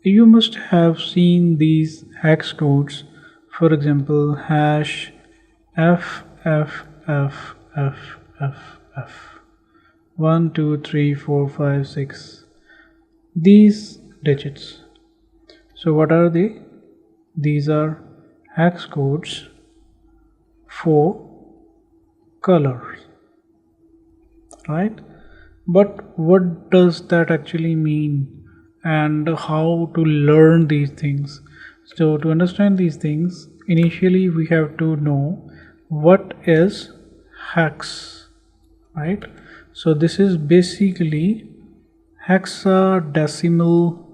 You must have seen these hex codes, for example hash F F F F F F 1 2 3 4 5 6, these digits. So what are they? These are hex codes for colors, right? But what does that actually mean, and how to learn these things? So to understand these things, initially we have to know what is hex, right? So this is basically hexadecimal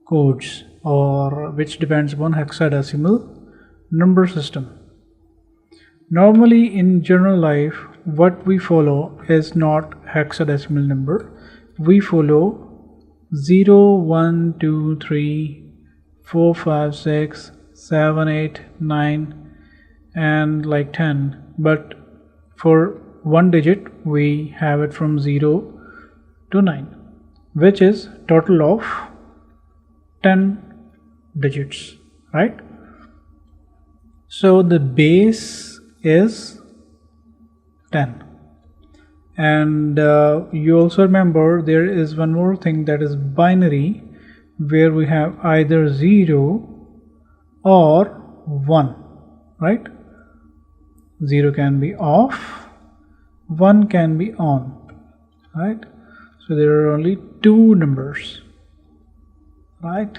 codes, or which depends upon hexadecimal number system. Normally in general life, what we follow is not hexadecimal number. We follow 0 1 2 3 4 5 6 7 8 9 and like 10, but for one digit we have it from 0 to 9, which is total of 10 digits, right? So the base is 10, and you also remember there is one more thing, that is binary, where we have either 0 or 1, right? 0 can be off, 1 can be on, right? So there are only two numbers, right?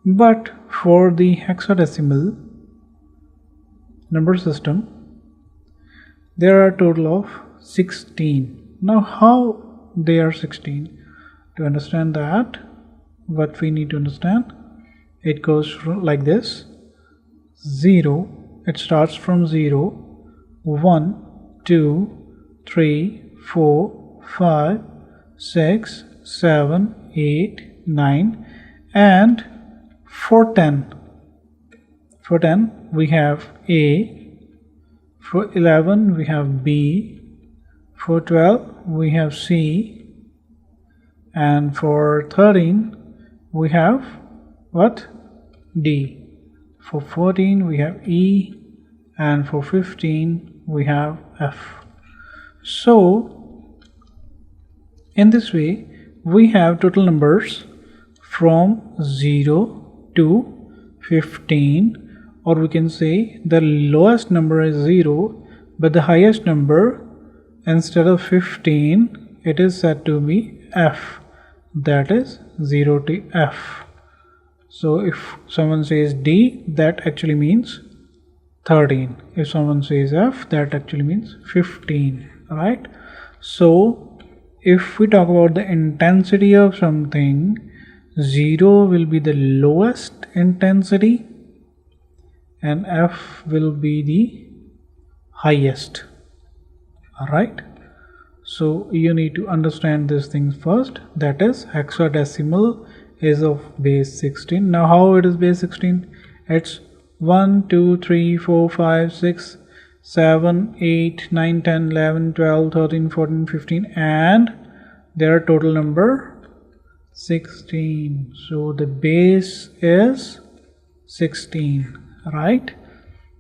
But for the hexadecimal number system, there are a total of 16. Now how they are 16? To understand that, what we need to understand, it goes from like this: 0, it starts from 0, 1 2 3 4 5 6 7 8 9, and for 10 we have A, for 11 we have B, for 12 we have C, and for 13 we have what? D. For 14 we have E, and for 15 we have F. So in this way we have total numbers from 0 to 15, or we can say the lowest number is 0, but the highest number, instead of 15, it is said to be F, that is 0 to F. So if someone says D, that actually means 13. If someone says F, that actually means 15, right? So if we talk about the intensity of something, 0 will be the lowest intensity and F will be the highest. Alright, so you need to understand these things first, that is hexadecimal is of base 16. Now how it is base 16? It's 1 2 3 4 5 6 7 8 9 10 11 12 13 14 15, and their total number 16. So the base is 16, right?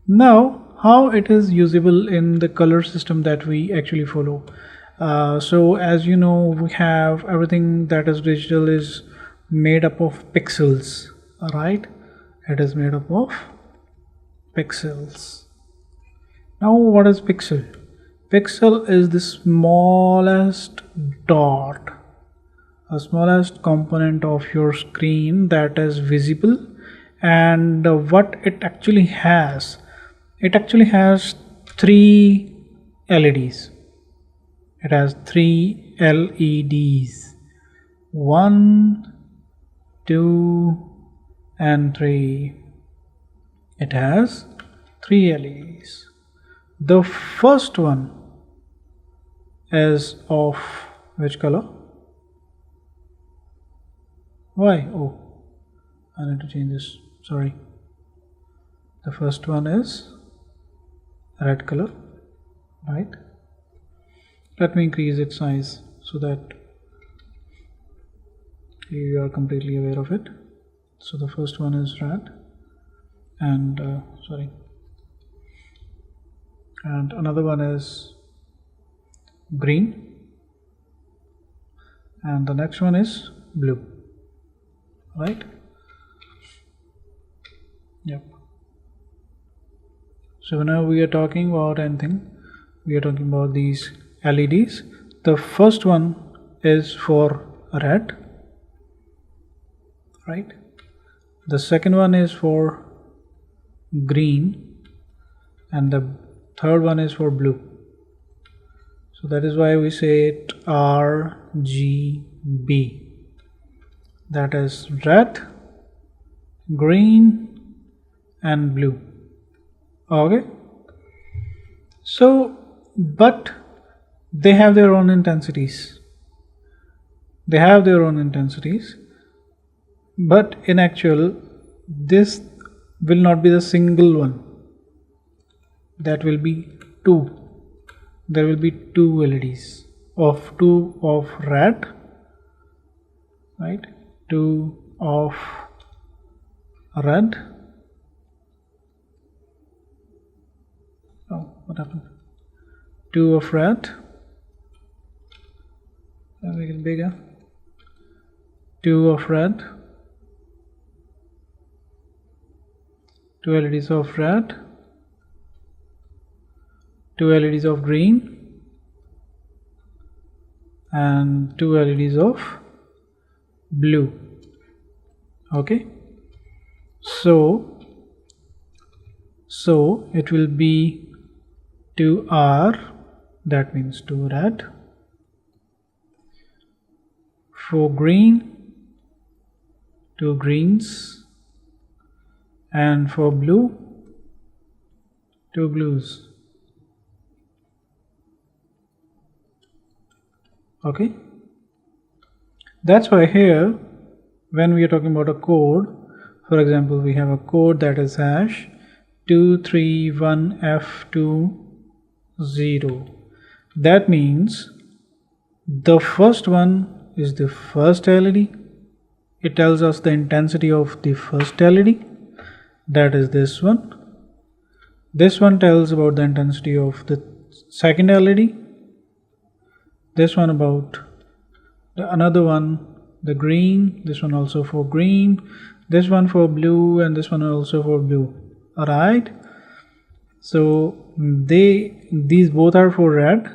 Now how it is usable in the color system that we actually follow. So as you know, we have everything that is digital is made up of pixels, right? It is made up of pixels. Now what is pixel? Pixel is the smallest dot, a smallest component of your screen that is visible, and what it actually has, it actually has 3 LEDs. It has 3 LEDs, 1 2 and 3. It has 3 LEDs. The first one is of which color? Why? Oh, I need to change this, sorry. The first one is red color, right? Let me increase its size so that You are completely aware of it. So the first one is red, and and another one is green, and the next one is blue, right? Yep. So whenever we are talking about anything, we are talking about these LEDs. The first one is for red, right? The second one is for green, and the third one is for blue. So that is why we say it RGB. That is red, green, and blue. Okay. So, but they have their own intensities. But in actual, this will not be the single one. That will be two. There will be two LEDs of red, right? Two of red. Oh, what happened? Two of red. Let me make it bigger. Two of red. Two LEDs of red. Two LEDs of green, and two LEDs of blue. Okay, so it will be 2R, that means 2 red, for green, 2 greens, and for blue, 2 blues. Okay, that's why here when we are talking about a code, for example, we have a code that is hash 231F20. That means the first one is the first LED. It tells us the intensity of the first LED, that is this one. This one tells about the intensity of the second LED. This one about the another one, the green, this one also for green, this one for blue, and this one also for blue. Alright, so these both are for red,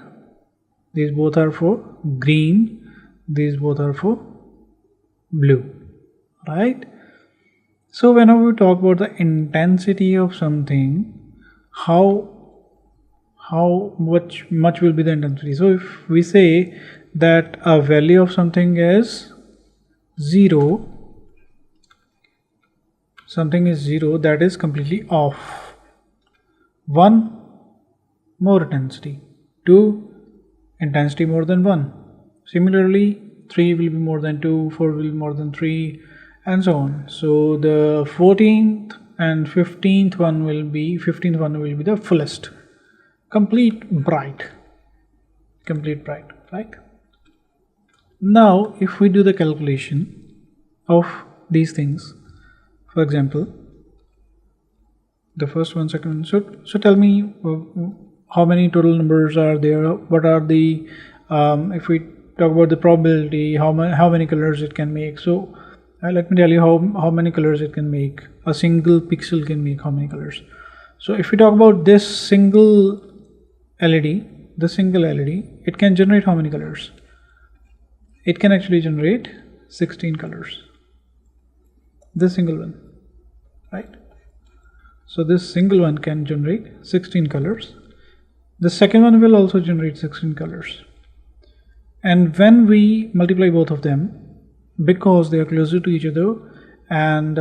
these both are for green, these both are for blue, right? So whenever we talk about the intensity of something, how much will be the intensity? So if we say that a value of something is 0, that is completely off. 1, more intensity. 2, intensity more than 1. Similarly, 3 will be more than 2, 4 will be more than 3, and so on. So the 14th and 15th one will be the fullest. Complete bright, right? Now if we do the calculation of these things, for example, the first one, second, so tell me how many total numbers are there, what are the if we talk about the probability, how many colors it can make. So let me tell you how many colors it can make. A single pixel can make how many colors. So if we talk about this single LED, it can generate how many colors? It can actually generate 16 colors. This single one, right? So this single one can generate 16 colors. The second one will also generate 16 colors. And when we multiply both of them, because they are closer to each other, and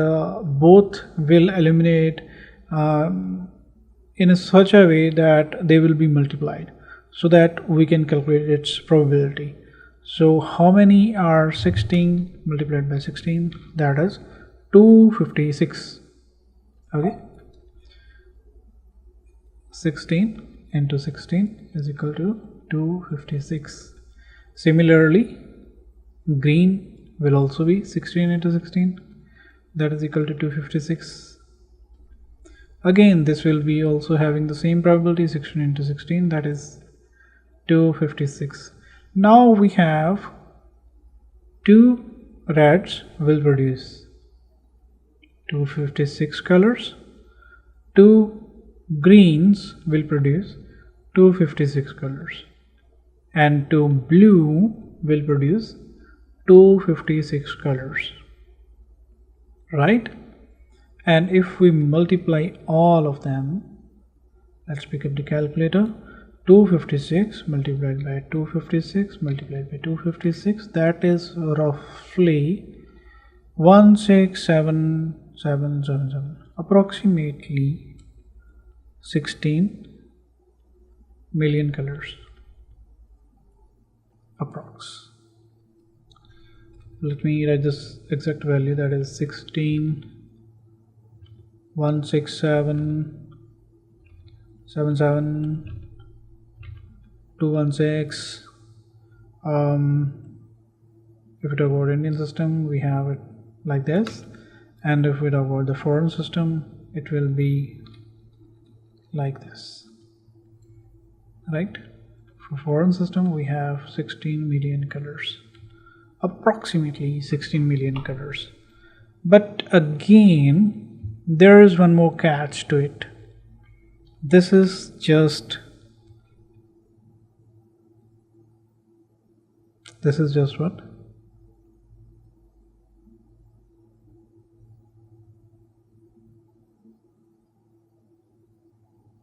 both will illuminate in such a way that they will be multiplied, so that we can calculate its probability. So how many are 16 multiplied by 16? That is 256. Okay, 16 into 16 is equal to 256. Similarly, green will also be 16 into 16, that is equal to 256. Again, this will be also having the same probability, 16 into 16, that is 256. Now we have 2 reds will produce 256 colors, 2 greens will produce 256 colors, and 2 blue will produce 256 colors, right? And if we multiply all of them, let's pick up the calculator. 256 multiplied by 256 multiplied by 256, that is roughly 16777, approximately 16 million colors approx. Let me write this exact value, that is 16,167,77,216. If we talk about Indian system, we have it like this, and if we talk about the foreign system, it will be like this, right? For foreign system, we have 16 million colors, approximately 16 million colors. But again, there is one more catch to it. This is just what?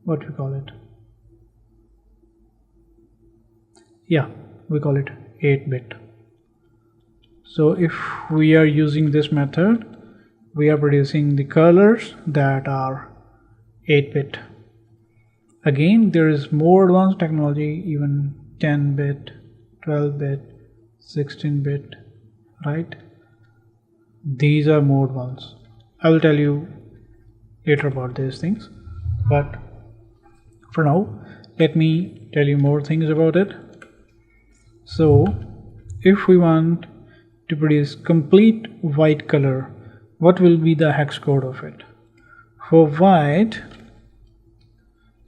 What we call it? Yeah, we call it 8-bit. So if we are using this method, we are producing the colors that are 8-bit. Again, there is more advanced technology, even 10-bit, 12-bit, 16-bit, right? These are more advanced. I will tell you later about these things, but for now, let me tell you more things about it. So if we want to produce complete white color, what will be the hex code of it? For white,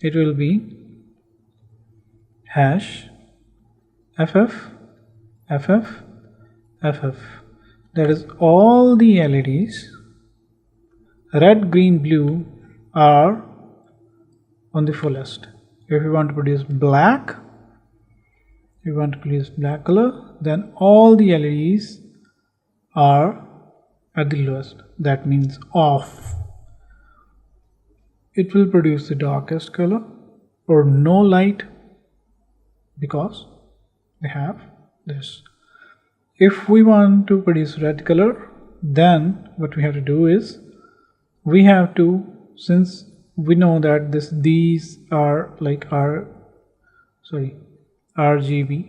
it will be hash FF FF FF, that is all the LEDs, red, green, blue are on the fullest. If you want to produce black, color, then all the LEDs are at the lowest, that means off. It will produce the darkest color or no light because they have this. If we want to produce red color, then what we have to do is we have to, since we know that these are like RGB,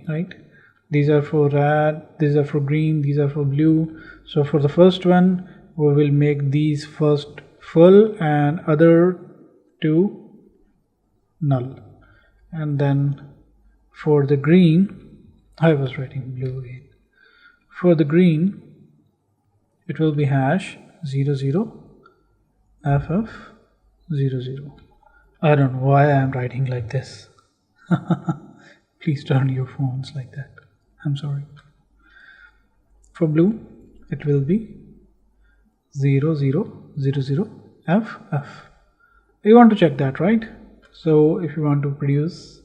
right? These are for red, these are for green, these are for blue. So for the first one, we will make these first full and other two null. And then for the green, I was writing blue again. For the green, it will be hash 00 FF 00. I don't know why I am writing like this. Please turn your phones like that. I'm sorry. For blue, it will be 0000 FF. You want to check that, right? So if you want to produce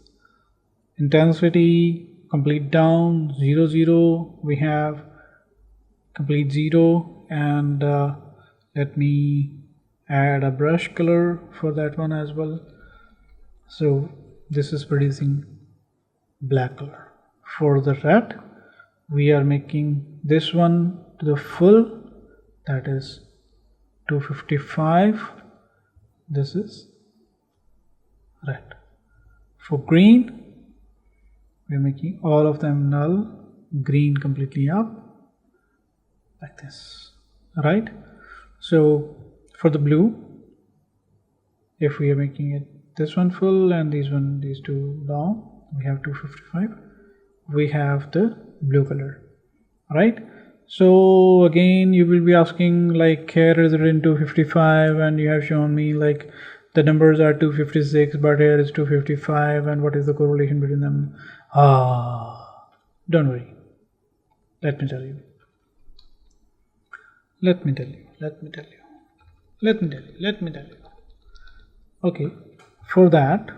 intensity, complete down, 00, we have complete 0, and let me add a brush color for that one as well. So this is producing black color. For the red, we are making this one to the full, that is 255. This is red. For green, we are making all of them null, green completely up, like this, right? So for the blue, if we are making it this one full and these two down, we have 255. We have the blue color, right? So again you will be asking like here is written 255 and you have shown me like the numbers are 256 but here is 255 and what is the correlation between them? Don't worry, let me tell you. Okay, for that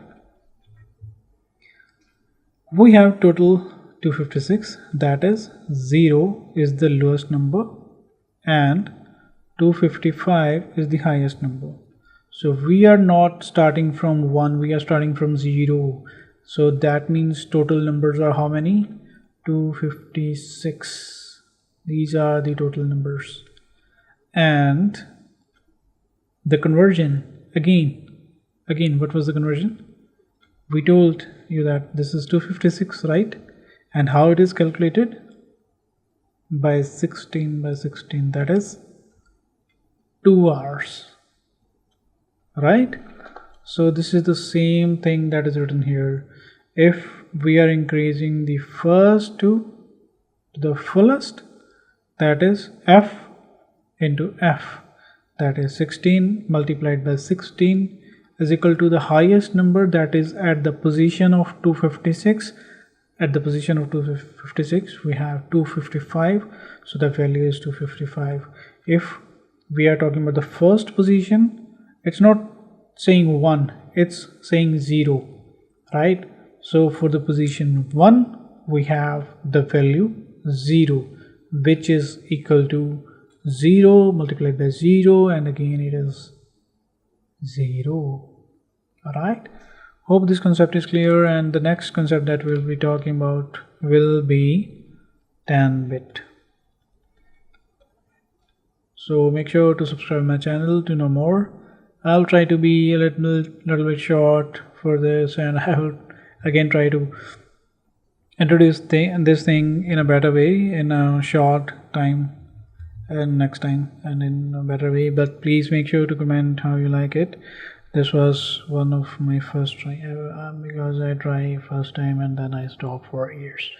we have total 256, that is 0 is the lowest number and 255 is the highest number. So we are not starting from 1, we are starting from 0. So that means total numbers are how many? 256. These are the total numbers. And the conversion, again what was the conversion? We told you that this is 256, right? And how it is calculated? By 16 by 16, that is 2 hours, right? So this is the same thing that is written here. If we are increasing the first 2 to the fullest, that is f into f, that is 16 multiplied by 16 is equal to the highest number, that is at the position of 256. At the position of 256 we have 255, so the value is 255. If we are talking about the first position, it's not saying 1, it's saying 0, right? So for the position 1 we have the value 0, which is equal to 0 multiplied by 0 and again it is 0. Alright, hope this concept is clear, and the next concept that we'll be talking about will be 10-bit. So make sure to subscribe my channel to know more. I'll try to be a little bit short for this, and I will again try to introduce this thing in a better way in a short time and next time and in a better way. But please make sure to comment how you like it. This was one of my first try because I try first time and then I stop for years.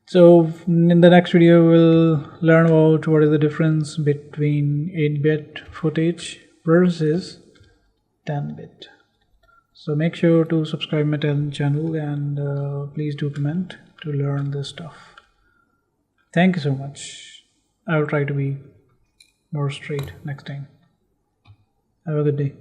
So in the next video we'll learn about what is the difference between 8-bit footage versus 10-bit. So make sure to subscribe my channel and please do comment to learn this stuff. Thank you so much. I will try to be more straight next time. Have a good day.